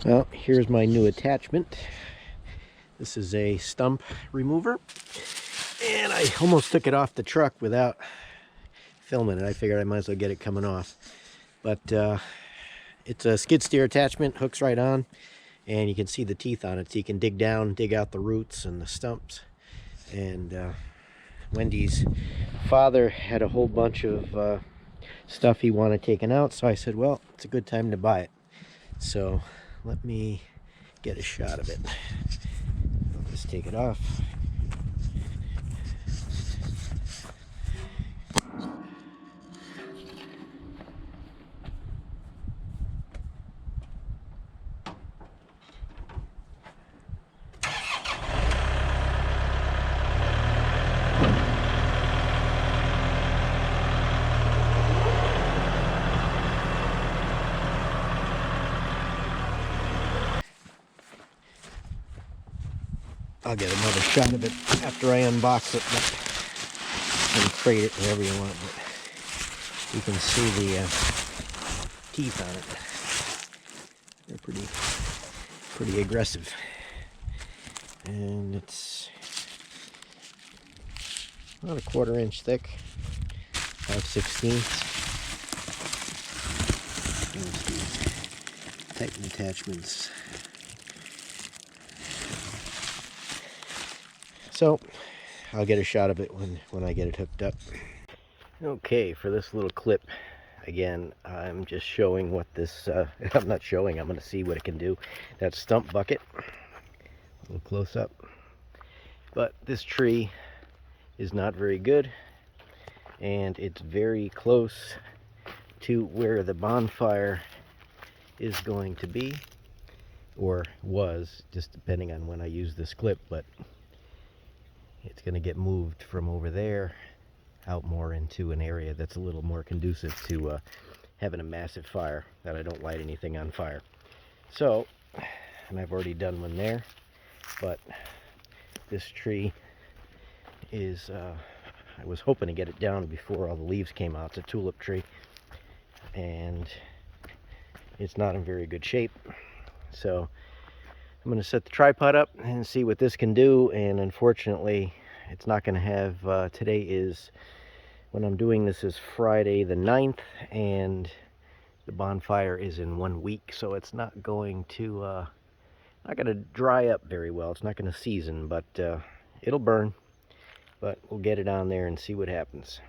Well, here's my new attachment. This is a stump remover, and I almost took it off the truck without filming it. I figured I might as well get it coming off. But it's a skid steer attachment, hooks right on, and you can see the teeth on it, so you can dig down, dig out the roots and the stumps. And Wendy's father had a whole bunch of stuff he wanted taken out, so I said, well, it's a good time to buy it. So let me get a shot of it. I'll just take it off. I'll get another shot of it after I unbox it, and crate it, whatever you want. But you can see the teeth on it. They're pretty aggressive, and it's about a 1/4 inch thick, 5/16. There's the Titan Attachments. So I'll get a shot of it when I get it hooked up. Okay, for this little clip, again, I'm just showing what this, I'm not showing, I'm going to see what it can do. That stump bucket, a little close up. But this tree is not very good, and it's very close to where the bonfire is going to be, or was, just depending on when I use this clip, but it's going to get moved from over there out more into an area that's a little more conducive to having a massive fire, that I don't light anything on fire. So, and I've already done one there, but this tree is, I was hoping to get it down before all the leaves came out. It's a tulip tree, and it's not in very good shape. So I'm going to set the tripod up and see what this can do, and unfortunately it's not going to have, today is, when I'm doing this is Friday the 9th, and the bonfire is in 1 week, so it's not going to dry up very well. It's not going to season, but it'll burn. But we'll get it on there and see what happens.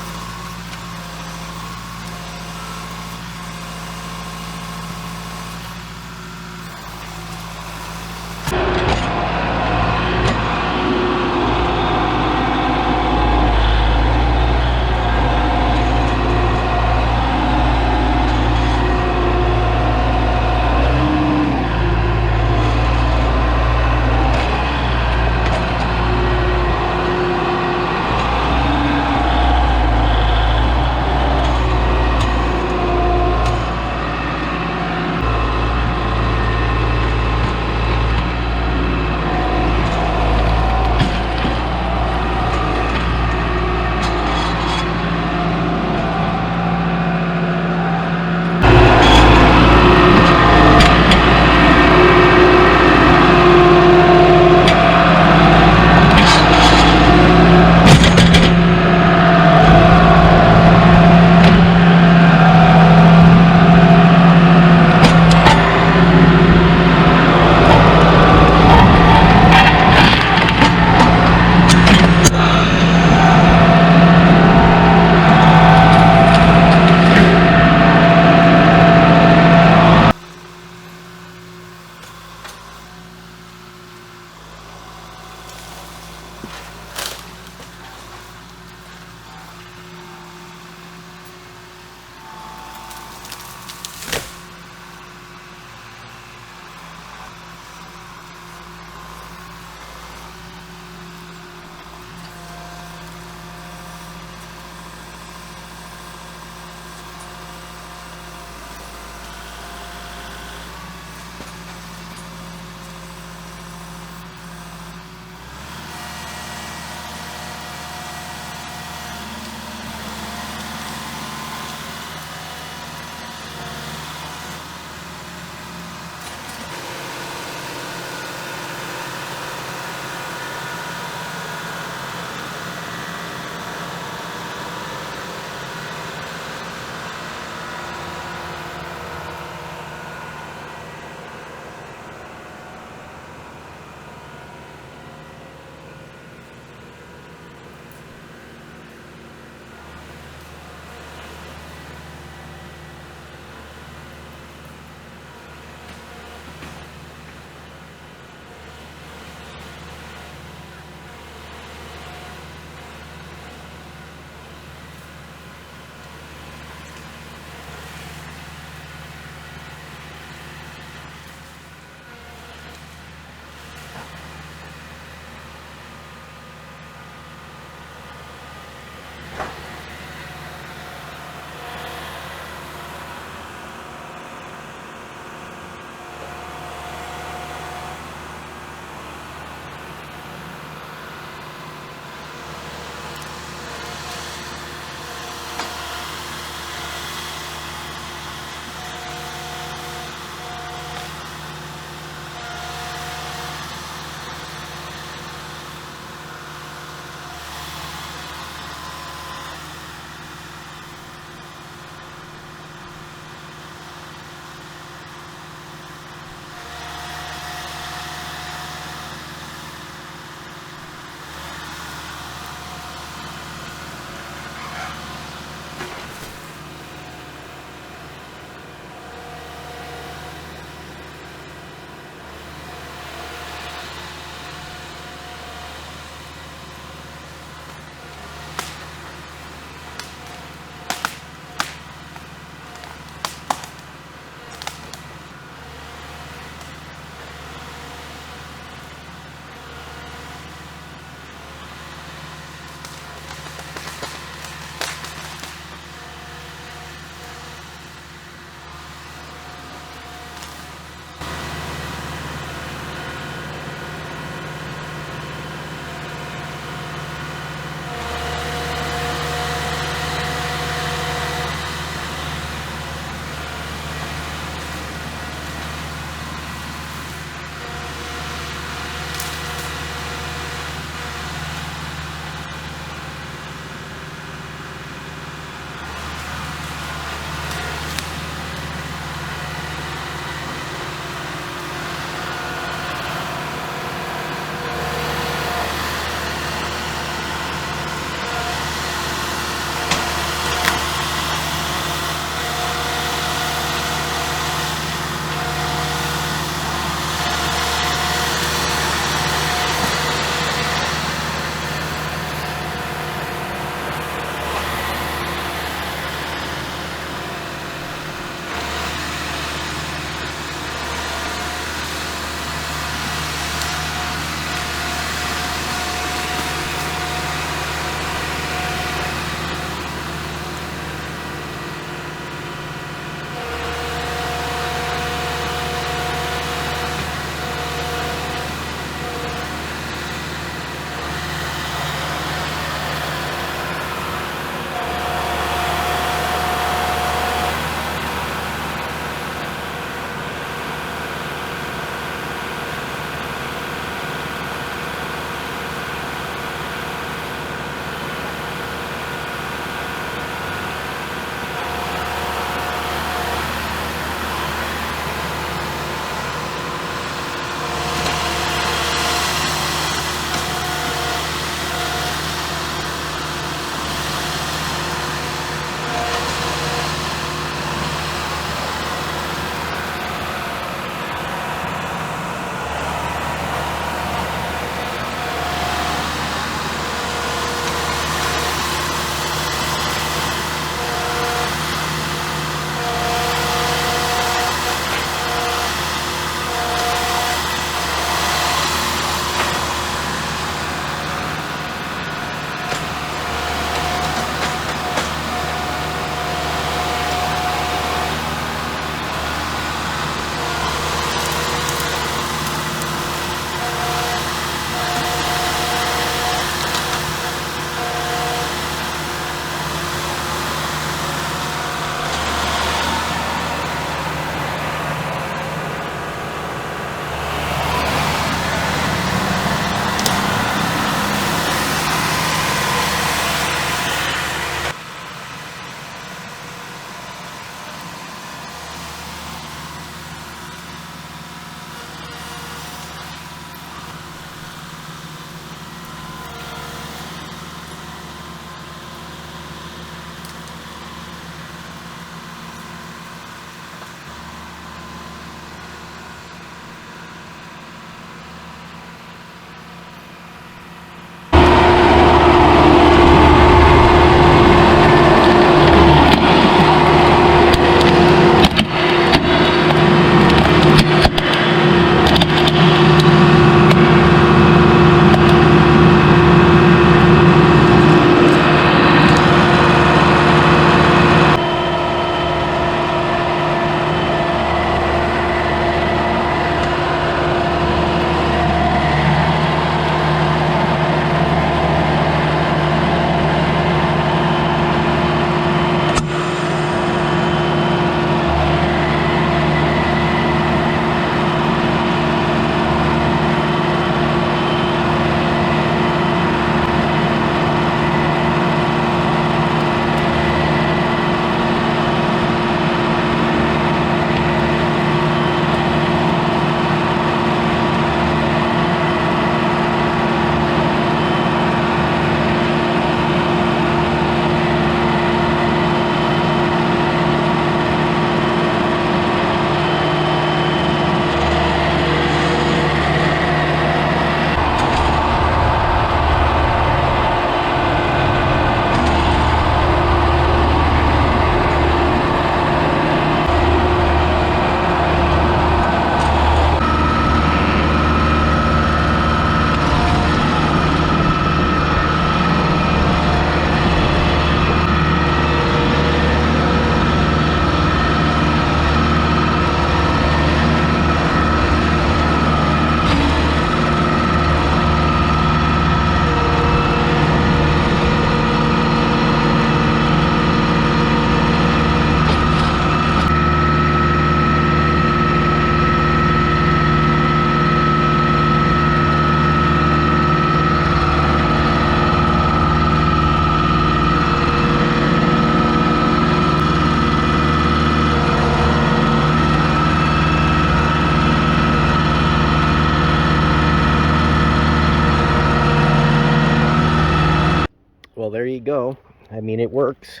there you go. I mean, it works.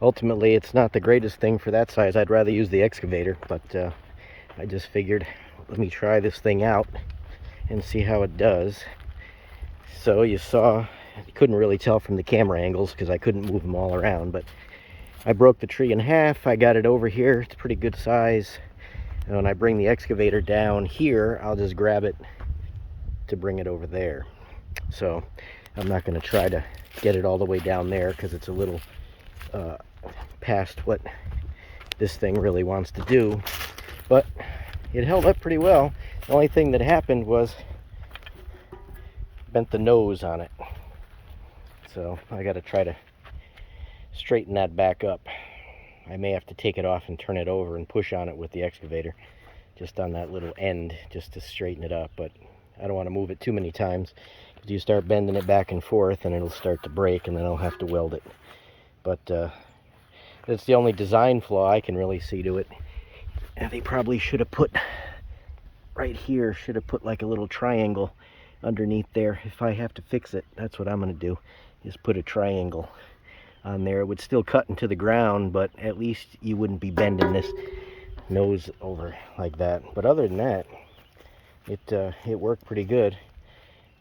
Ultimately, it's not the greatest thing for that size. I'd rather use the excavator, but I just figured, let me try this thing out and see how it does. So you saw, you couldn't really tell from the camera angles because I couldn't move them all around, but I broke the tree in half. I got it over here. It's a pretty good size. And when I bring the excavator down here, I'll just grab it to bring it over there. So I'm not going to try to get it all the way down there because it's a little past what this thing really wants to do. But it held up pretty well. The only thing that happened was bent the nose on it. So I got to try to straighten that back up. I may have to take it off and turn it over and push on it with the excavator, just on that little end, just to straighten it up. But I don't want to move it too many times, because you start bending it back and forth and it'll start to break, and then I'll have to weld it. But that's the only design flaw I can really see to it. And they probably should have put, right here, should have put like a little triangle underneath there. If I have to fix it, that's what I'm going to do, is put a triangle on there. It would still cut into the ground, but at least you wouldn't be bending this nose over like that. But other than that, it worked pretty good.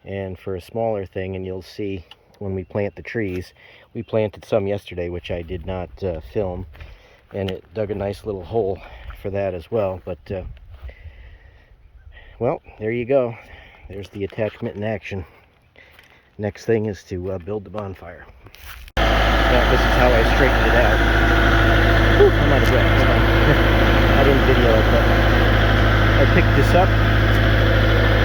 And for a smaller thing, and you'll see when we plant the trees, we planted some yesterday, which I did not film, and it dug a nice little hole for that as well. But well, there you go. There's the attachment in action. Next thing is to build the bonfire. Now, this is how I straightened it out. Whew, I'm out of breath. Hold on. I didn't video it, but I picked this up,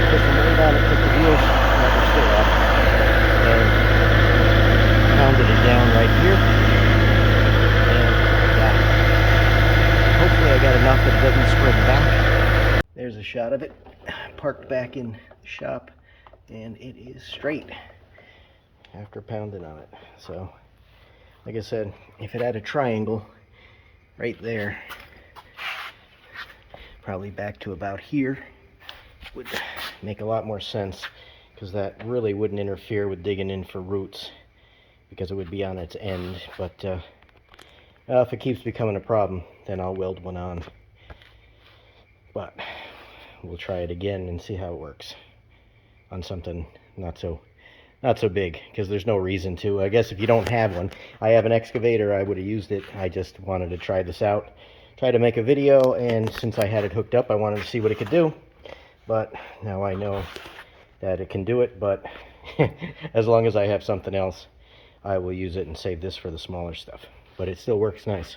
put some weight on it, put the wheels that were still up, and pounded it down right here. And yeah, hopefully I got enough that it doesn't spring back. There's a shot of it, parked back in the shop, and it is straight after pounding on it. So, like I said, if it had a triangle right there, probably back to about here, would make a lot more sense, because that really wouldn't interfere with digging in for roots, because it would be on its end. But if it keeps becoming a problem, then I'll weld one on. But we'll try it again and see how it works on something not so big, because there's no reason to. I guess if you don't have one, I have an excavator, I would have used it. I just wanted to try this out, try to make a video, and since I had it hooked up, I wanted to see what it could do. But now I know that it can do it, but as long as I have something else, I will use it and save this for the smaller stuff. But it still works nice.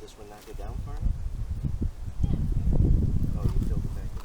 This one knock it down far enough? Oh, you filled it back in.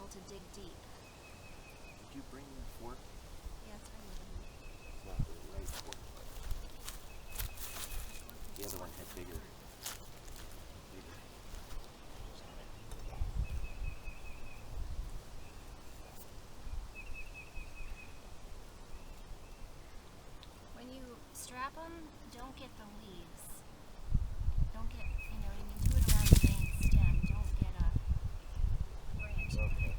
To dig deep. Did you bring the fork? Yeah, it's right over here. It's not the right fork. The other one had bigger. When you strap them, don't get the leaves. Don't get, you know what I mean, do it around the main stem. Don't get a branch. Okay.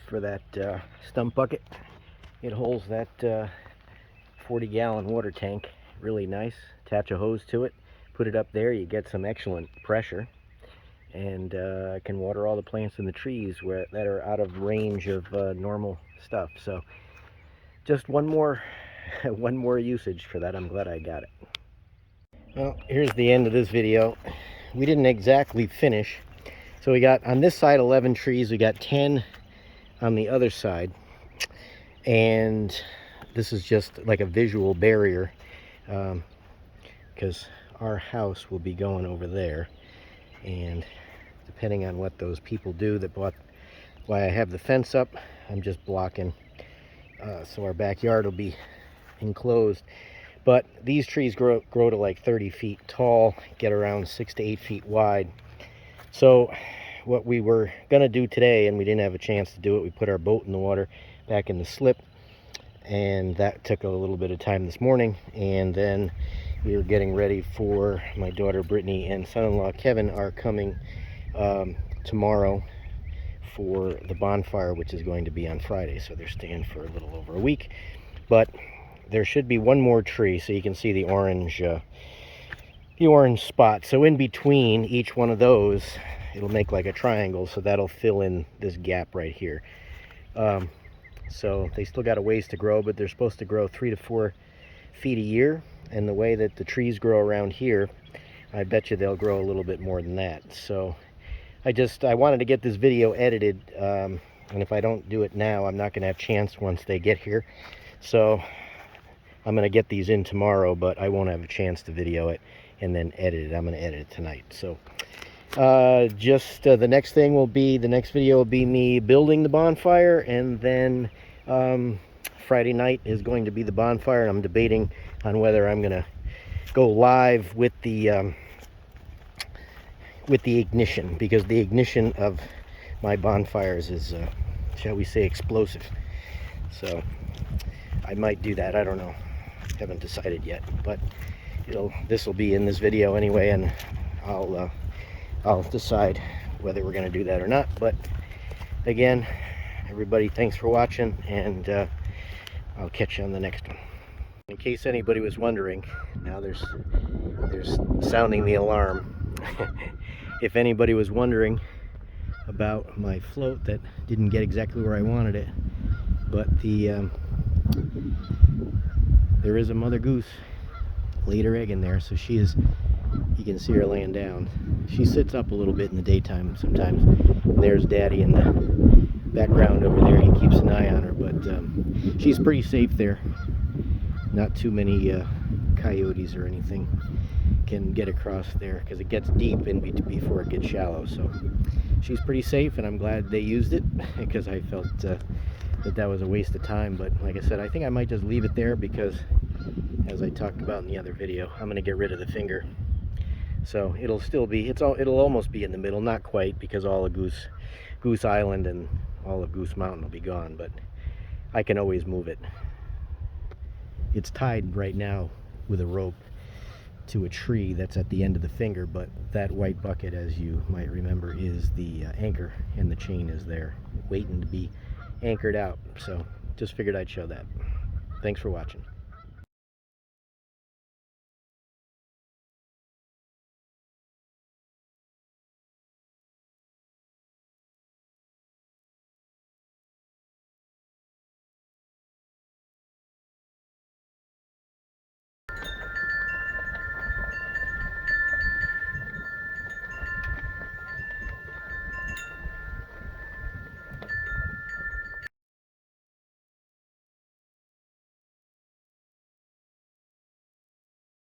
For that stump bucket. It holds that 40-gallon water tank really nice. Attach a hose to it, put it up there, you get some excellent pressure, and can water all the plants in the trees that are out of range of normal stuff. So just one more one more usage for that. I'm glad I got it. Well, here's the end of this video. We didn't exactly finish. So we got on this side 11 trees, we got 10 on the other side, and this is just like a visual barrier because our house will be going over there, and depending on what those people do that bought, why I have the fence up, I'm just blocking so our backyard will be enclosed. But these trees grow to like 30 feet tall, get around 6 to 8 feet wide. So what we were gonna do today, and we didn't have a chance to do it, we put our boat in the water back in the slip, and that took a little bit of time this morning. And then we were getting ready for my daughter Brittany and son-in-law Kevin are coming tomorrow for the bonfire, which is going to be on Friday. So they're staying for a little over a week. But there should be one more tree, so you can see the orange spot. So in between each one of those, it'll make like a triangle, so that'll fill in this gap right here. So they still got a ways to grow, but they're supposed to grow 3 to 4 feet a year. And the way that the trees grow around here, I bet you they'll grow a little bit more than that. So I wanted to get this video edited, and if I don't do it now, I'm not going to have a chance once they get here. So I'm going to get these in tomorrow, but I won't have a chance to video it and then edit it. I'm going to edit it tonight. So the next video will be me building the bonfire, and then Friday night is going to be the bonfire, and I'm debating on whether I'm going to go live with the ignition, because the ignition of my bonfires is, shall we say, explosive. So I might do that. I don't know. Haven't decided yet, but this will be in this video anyway, and I'll decide whether we're going to do that or not. But again, everybody, thanks for watching, and I'll catch you on the next one. In case anybody was wondering, now there's sounding the alarm. If anybody was wondering about my float that didn't get exactly where I wanted it, but there is a mother goose laid her egg in there, so she is, you can see her laying down. She sits up a little bit in the daytime sometimes. And there's Daddy in the background over there. He keeps an eye on her, but she's pretty safe there. Not too many coyotes or anything can get across there, because it gets deep in before it gets shallow. So she's pretty safe, and I'm glad they used it, because I felt that was a waste of time. But like I said, I think I might just leave it there, because as I talked about in the other video, I'm going to get rid of the finger. So it'll still be, it'll almost be in the middle, not quite, because all of Goose Island and all of Goose Mountain will be gone, but I can always move it. It's tied right now with a rope to a tree that's at the end of the finger, but that white bucket, as you might remember, is the anchor, and the chain is there waiting to be anchored out. So just figured I'd show that. Thanks for watching.